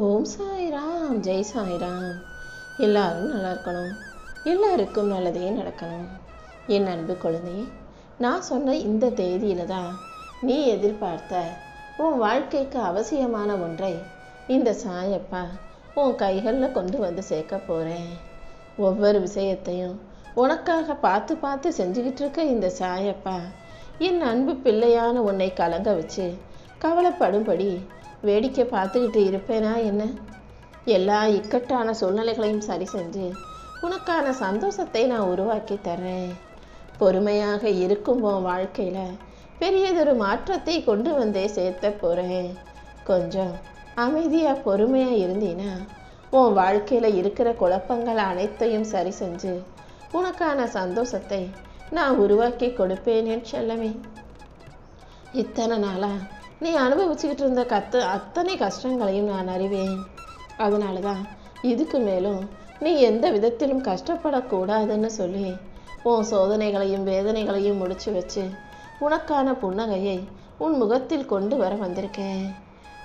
ஓம் சாய்ராம், ஜெய் சாய்ராம். எல்லாரும் நல்லா இருக்கணும், எல்லாருக்கும் நல்லதே நடக்கணும். என் அன்பு குழந்தையே, நான் சொன்ன இந்த தேதியில தான் நீ எதிர்பார்த்த உன் வாழ்க்கைக்கு அவசியமான ஒன்றை இந்த சாயப்பா உன் கைகளில் கொண்டு வந்து சேர்க்க போகிறேன். ஒவ்வொரு விஷயத்தையும் உனக்காக பார்த்து பார்த்து செஞ்சுக்கிட்டு இருக்க இந்த சாயப்பா என் அன்பு பிள்ளையான உன்னை கலங்க வச்சு கவலைப்படும்படி வேடிக்கை பார்த்துக்கிட்டு இருப்பேனா என்ன? எல்லா இக்கட்டான சூழ்நிலைகளையும் சரி செஞ்சு உனக்கான சந்தோஷத்தை நான் உருவாக்கி தர்றேன். பொறுமையாக இருக்கும் உன் வாழ்க்கையில் பெரியதொரு மாற்றத்தை கொண்டு வந்தே சேர்த்த போகிறேன். கொஞ்சம் அமைதியாக பொறுமையாக இருந்தீன்னா உன் வாழ்க்கையில் இருக்கிற குழப்பங்கள் அனைத்தையும் சரி செஞ்சு உனக்கான சந்தோஷத்தை நான் உருவாக்கி கொடுப்பேனே செல்லமே. இத்தனை நாளாக நீ அனுபவிச்சுக்கிட்டு இருந்த அத்தனை கஷ்டங்களையும் நான் அறிவேன். அதனால தான் இதுக்கு மேலும் நீ எந்த விதத்திலும் கஷ்டப்படக்கூடாதுன்னு சொல்லி உன் சோதனைகளையும் வேதனைகளையும் முடிச்சு வச்சு உனக்கான புன்னகையை உன் முகத்தில் கொண்டு வர வந்திருக்கேன்.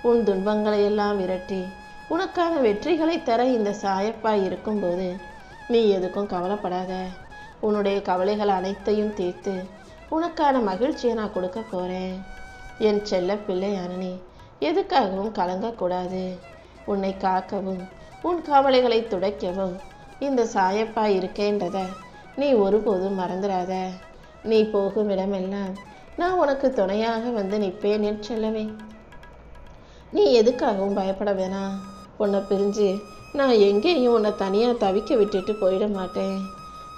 உன் துன்பங்களை எல்லாம் விரட்டி உனக்கான வெற்றிகளை தர இந்த சாயப்பா இருக்கும்போது நீ எதுக்கும் கவலைப்படாத. உன்னுடைய கவலைகள் அனைத்தையும் தீர்த்து உனக்கான மகிழ்ச்சியை நான் கொடுக்க போகிறேன். என் செல்ல பிள்ளையான நீ எதுக்காகவும் கலங்கக்கூடாது. உன்னை காக்கவும் உன் கவலைகளை துடைக்கவும் இந்த சாயப்பா இருக்கேன்றத நீ ஒருபோதும் மறந்துடாத. நீ போகும் இடமெல்லாம் நான் உனக்கு துணையாக வந்து நிற்பேன் என் செல்லவே. நீ எதுக்காகவும் பயப்பட வேணாம். உன்னை பிரிஞ்சு நான் எங்கேயும் உன்னை தனியாக தவிக்க விட்டுட்டு போயிட மாட்டேன்.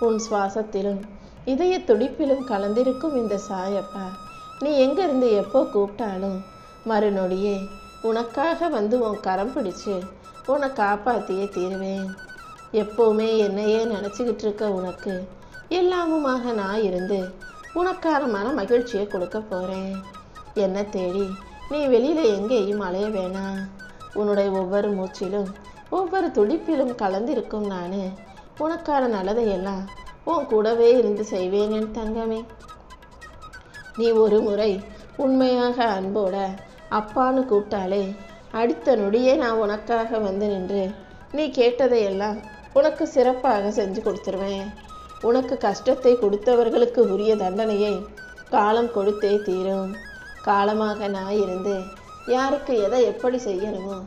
உன் சுவாசத்திலும் இதய துடிப்பிலும் கலந்திருக்கும் இந்த சாயப்பா நீ எங்கேருந்து எப்போ கூப்பிட்டாலும் மறுநொடியே உனக்காக வந்து உன் கரம் பிடிச்சு உன்னை காப்பாற்றியே தீருவேன். எப்போவுமே என்னையே நினச்சிக்கிட்டு இருக்க உனக்கு எல்லாமுமாக நான் இருந்து உனக்கான மன மகிழ்ச்சியை கொடுக்க போகிறேன். என்னை தேடி நீ வெளியில் எங்கேயும் அலைய வேணாம். உன்னுடைய ஒவ்வொரு மூச்சிலும் ஒவ்வொரு துடிப்பிலும் கலந்திருக்கும் நான் உனக்கான நல்லதையெல்லாம் உன் கூடவே இருந்து செய்வேன் என் தங்கமே. நீ ஒரு முறை உண்மையாக அன்போட அப்பான்னு கூப்பிட்டாலே அடுத்த நொடியே நான் உனக்காக வந்து நின்று நீ கேட்டதையெல்லாம் உனக்கு சிறப்பாக செஞ்சு கொடுத்துருவேன். உனக்கு கஷ்டத்தை கொடுத்தவர்களுக்கு உரிய தண்டனையை காலம் கொடுத்தே தீரும். காலமாக நான் இருந்து யாருக்கு எதை எப்படி செய்யணுமோ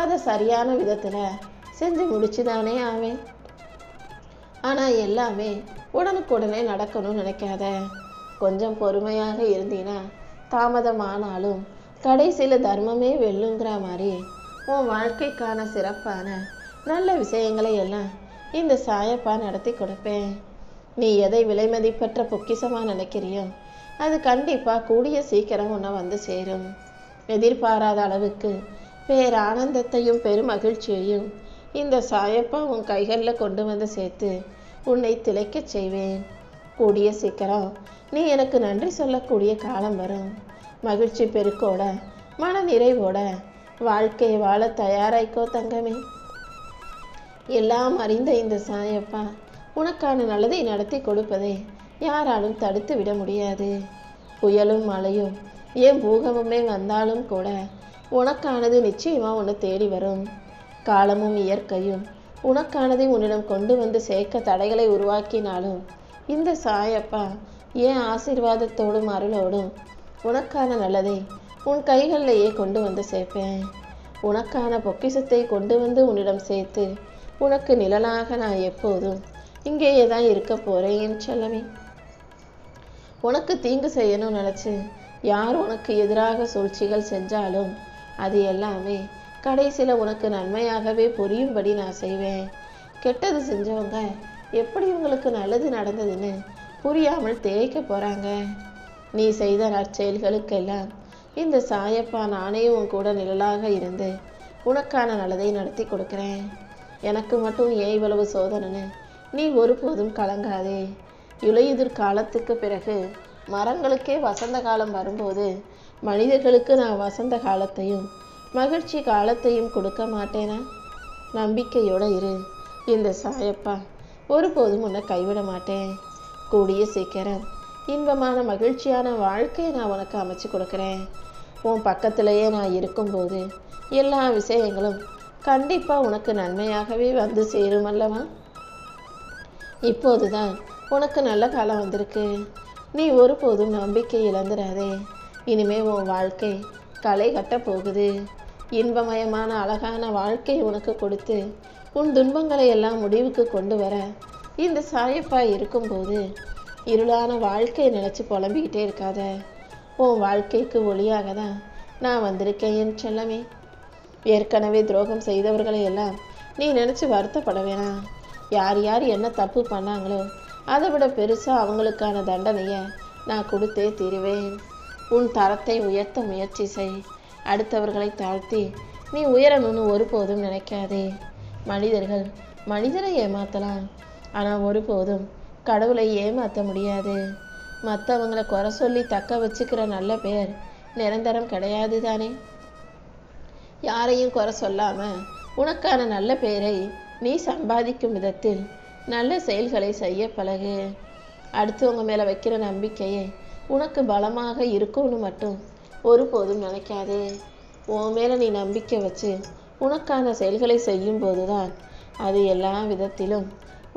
அதை சரியான விதத்தில் செஞ்சு முடிச்சுதானே ஆவேன். ஆனால் எல்லாமே உடனுக்குடனே நடக்கணும்னு நினைக்காத. கொஞ்சம் பொறுமையாக இருந்தீன்னா தாமதமானாலும் கடைசியில் தர்மமே வெல்லுங்கிற மாதிரி உன் வாழ்க்கைக்கான சிறப்பான நல்ல விஷயங்களை எல்லாம் இந்த சாயப்பா நடத்தி கொடுப்பேன். நீ எதை விலை மதிப்பற்ற பொக்கிஷமாக நினைக்கிறியோ அது கண்டிப்பாக கூடிய சீக்கிரம் உன்னை வந்து சேரும். எதிர்பாராத அளவுக்கு பேரானந்தத்தையும் பெருமகிழ்ச்சியையும் இந்த சாயப்பா உன் கைகளில் கொண்டு வந்து சேர்த்து உன்னை திளைக்க செய்வேன். கூடிய சீக்கிரம் நீ எனக்கு நன்றி சொல்லக்கூடிய காலம் வரும். மகிழ்ச்சி பெருக்கோட மன நிறைவோட வாழ்க்கையை வாழ தயாராய்க்கோ தங்கமே. எல்லாம் அறிந்த இந்த சாயப்பா உனக்கான நல்லதை நடத்தி கொடுப்பதை யாராலும் தடுத்து விட முடியாது. புயலும் மழையும் ஏன் பூகமுமே வந்தாலும் கூட உனக்கானது நிச்சயமாக உன்னை தேடி வரும். காலமும் இயற்கையும் உனக்கானதை உன்னிடம் கொண்டு வந்து சேர்க்க தடைகளை உருவாக்கினாலும் இந்த சாயப்பா ஏன் ஆசீர்வாதத்தோடும் அருளோடும் உனக்கான நல்லதை உன் கைகளிலேயே கொண்டு வந்து சேர்ப்பேன். உனக்கான பொக்கிஷத்தை கொண்டு வந்து உன்னிடம் சேர்த்து உனக்கு நிழலாக நான் எப்போதும் இங்கேயே தான் இருக்க போகிறேன் என் செல்லமே. உனக்கு தீங்கு செய்யணும்னு நினச்சி யார் உனக்கு எதிராக சூழ்ச்சிகள் செஞ்சாலும் அது எல்லாமே கடைசியில் உனக்கு நன்மையாகவே புரியும்படி நான் செய்வேன். கெட்டது செஞ்சவங்க எப்படி உங்களுக்கு நல்லது நடந்ததுன்னு புரியாமல் தேய்க்க போகிறாங்க. நீ செய்த நற்செயல்களுக்கெல்லாம் இந்த சாயப்பா நானே உன் கூட நிழலாக இருந்து உனக்கான நல்லதை நடத்தி கொடுக்குறேன். எனக்கு மட்டும் ஏன் இவ்வளவு சோதனைன்னு நீ ஒருபோதும் கலங்காதே. இலையுதிர் காலத்துக்கு பிறகு மரங்களுக்கே வசந்த காலம் வரும்போது மனிதர்களுக்கு நான் வசந்த காலத்தையும் மகிழ்ச்சி காலத்தையும் கொடுக்க மாட்டேனா? நம்பிக்கையோடு இரு. இந்த சாயப்பா ஒருபோதும் உன்னை கைவிட மாட்டேன். கூடிய சீக்கிரம் இன்பமான மகிழ்ச்சியான வாழ்க்கையை நான் உனக்கு அமைச்சு கொடுக்குறேன். உன் பக்கத்திலேயே நான் இருக்கும்போது எல்லா விஷயங்களும் கண்டிப்பாக உனக்கு நன்மையாகவே வந்து சேரும் அல்லவா? இப்போதுதான் உனக்கு நல்ல காலம் வந்திருக்கு. நீ ஒருபோதும் நம்பிக்கை இழந்துடாதே. இனிமே உன் வாழ்க்கை களை கட்ட போகுது. இன்பமயமான அழகான வாழ்க்கை உனக்கு கொடுத்து உன் துன்பங்களை எல்லாம் முடிவுக்கு கொண்டு வர இந்த சாயப்பா இருக்கும்போது இருளான வாழ்க்கையை நினச்சி புலம்பிக்கிட்டே இருக்காத. உன் வாழ்க்கைக்கு ஒளியாக தான் நான் வந்திருக்கேன் என் செல்லமே. ஏற்கனவே துரோகம் செய்தவர்களை எல்லாம் நீ நினச்சி வருத்தப்பட வேணாம். யார் யார் என்ன தப்பு பண்ணாங்களோ அதை விட பெருசாக அவங்களுக்கான தண்டனையை நான் கொடுத்தே தீருவேன். உன் தரத்தை உயர்த்த முயற்சி செய். அடுத்தவர்களை தாழ்த்தி நீ உயரணும்னு ஒருபோதும் நினைக்காதே. மனிதர்கள் மனிதரை ஏமாற்றலாம், ஆனால் ஒருபோதும் கடவுளை ஏமாற்ற முடியாது. மற்றவங்களை குறை சொல்லி தக்க வச்சுக்கிற நல்ல பேர் நிரந்தரம் கிடையாது தானே. யாரையும் குறை சொல்லாம உனக்கான நல்ல பேரை நீ சம்பாதிக்கும் விதத்தில் நல்ல செயல்களை செய்ய பழகு. அடுத்தவங்க மேலே வைக்கிற நம்பிக்கையை உனக்கு பலமாக இருக்கும்னு மட்டும் ஒருபோதும் நினைக்காதே. உன் மேலே நீ நம்பிக்கை வச்சு உனக்கான செயல்களை செய்யும் போதுதான் அது எல்லா விதத்திலும்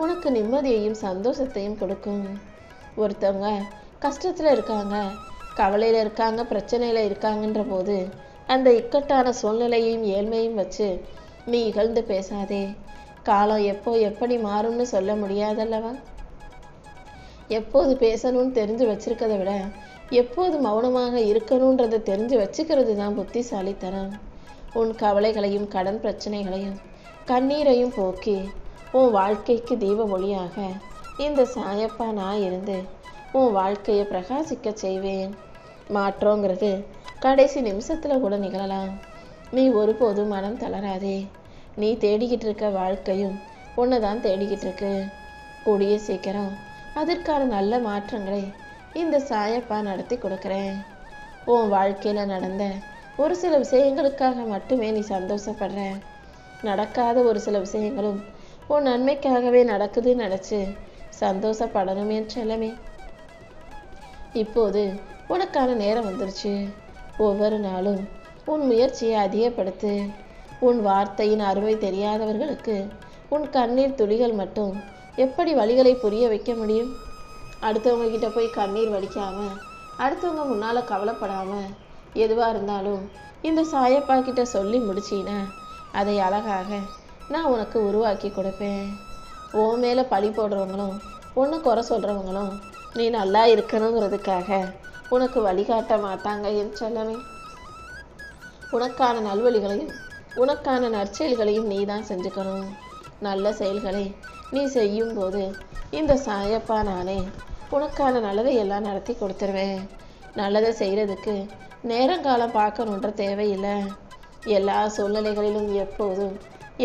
உனக்கு நிம்மதியையும் சந்தோஷத்தையும் கொடுக்கும். ஒருத்தவங்க கஷ்டத்தில் இருக்காங்க, கவலையில் இருக்காங்க, பிரச்சனையில் இருக்காங்கன்ற போது அந்த இக்கட்டான சூழ்நிலையையும் ஏழ்மையும் வச்சு நீ இகழ்ந்து பேசாதே. காலம் எப்போ எப்படி மாறும்னு சொல்ல முடியாதல்லவா? எப்போது பேசணும்னு தெரிஞ்சு வச்சிருக்கிறத விட எப்போது மௌனமாக இருக்கணுன்றதை தெரிஞ்சு வச்சுக்கிறது தான் புத்திசாலித்தனம். உன் கவலைகளையும் கடன் பிரச்சனைகளையும் கண்ணீரையும் போக்கி உன் வாழ்க்கைக்கு தீப ஒளியாக இந்த சாயப்பா நான் இருந்து உன் வாழ்க்கையை பிரகாசிக்க செய்வேன். மாற்றங்கிறது கடைசி நிமிஷத்தில் கூட நிகழலாம். நீ ஒருபோதும் மனம் தளராதே. நீ தேடிக்கிட்டு இருக்க வாழ்க்கையும் உன்னை தான் தேடிக்கிட்டு இருக்கு. கூடிய சீக்கிரம் அதற்கான நல்ல மாற்றங்களை இந்த சாயப்பா நடத்தி கொடுக்குறேன். உன் வாழ்க்கையில் நடந்த ஒரு சில விஷயங்களுக்காக மட்டுமே நீ சந்தோஷப்படுற. நடக்காத ஒரு சில விஷயங்களும் உன் நன்மைக்காகவே நடக்குதுன்னு நினச்சி சந்தோஷப்படணும் என் செல்லமே. இப்போது உனக்கான நேரம் வந்துருச்சு. ஒவ்வொரு நாளும் உன் முயற்சியை அதிகப்படுத்து. உன் வார்த்தையின் அருமை தெரியாதவர்களுக்கு உன் கண்ணீர் துளிகள் மட்டும் எப்படி வழிகளை புரிய வைக்க முடியும்? அடுத்தவங்க கிட்ட போய் கண்ணீர் வடிக்காம, அடுத்தவங்க முன்னால் கவலைப்படாமல் எதுவாக இருந்தாலும் இந்த சாயப்பா கிட்ட சொல்லி முடிச்சின்னா அதை அழகாக நான் உனக்கு உருவாக்கி கொடுப்பேன். உன் மேலே பழி போடுறவங்களும் ஒன்று குறை சொல்கிறவங்களும் நீ நல்லா இருக்கணுங்கிறதுக்காக உனக்கு வழிகாட்ட மாட்டாங்க என் செல்லமே. உனக்கான நல்வழிகளையும் உனக்கான நற்செயல்களையும் நீ தான் செஞ்சுக்கணும். நல்ல செயல்களை நீ செய்யும் போது இந்த சாயப்பா நானே உனக்கான நல்லதை எல்லாம் நடத்தி கொடுத்துருவேன். நல்லதை செய்கிறதுக்கு நேரங்காலம் பார்க்கணுன்ற தேவையில்லை. எல்லா சூழ்நிலைகளிலும் எப்போதும்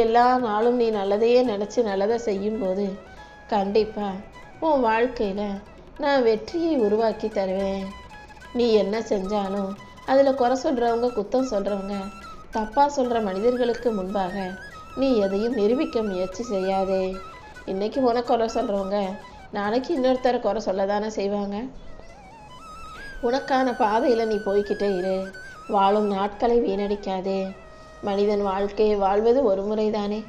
எல்லா நாளும் நீ நல்லதையே நினச்சி நல்லதை செய்யும்போது கண்டிப்பாக உன் வாழ்க்கையில் நான் வெற்றியை உருவாக்கி தருவேன். நீ என்ன செஞ்சாலும் அதில் குறை சொல்கிறவங்க, குத்தம் சொல்கிறவங்க, தப்பாக சொல்கிற மனிதர்களுக்கு முன்பாக நீ எதையும் நிரூபிக்க முயற்சி செய்யாதே. இன்றைக்கி உனக்கு குறை சொல்கிறவங்க நாளைக்கு இன்னொருத்தரை குறை சொல்ல தானே செய்வாங்க. உனக்கான பாதையில் நீ போய்கிட்டே இரு. வாழும் நாட்களை வீணடிக்காதே. மனிதன் வாழ்க்கையை வாழ்வது ஒரு முறை தானே.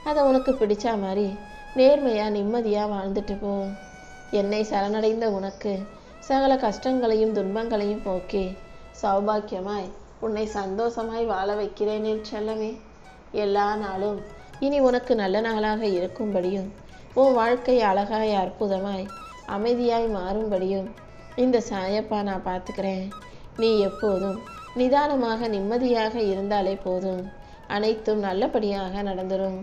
அதை உனக்கு பிடிச்ச மாதிரி நேர்மையாக நிம்மதியாக வாழ்ந்துட்டு போ. என்னை சரணடைந்த உனக்கு சகல கஷ்டங்களையும் துன்பங்களையும் போக்கி சௌபாக்கியமாய் உன்னை சந்தோஷமாய் வாழ வைக்கிறேன் என் செல்லமே. எல்லா நாளும் இனி உனக்கு நல்ல நாளாக இருக்கும்படியும் உன் வாழ்க்கை அழகாய் அற்புதமாய் அமைதியாய் மாறும்படியும் இந்த சாயப்பா நான் பார்த்துக்கிறேன். நீ எப்போதும் நிதானமாக நிம்மதியாக இருந்தாலே போதும். அனைத்தும் நல்லபடியாக நடந்துரும்.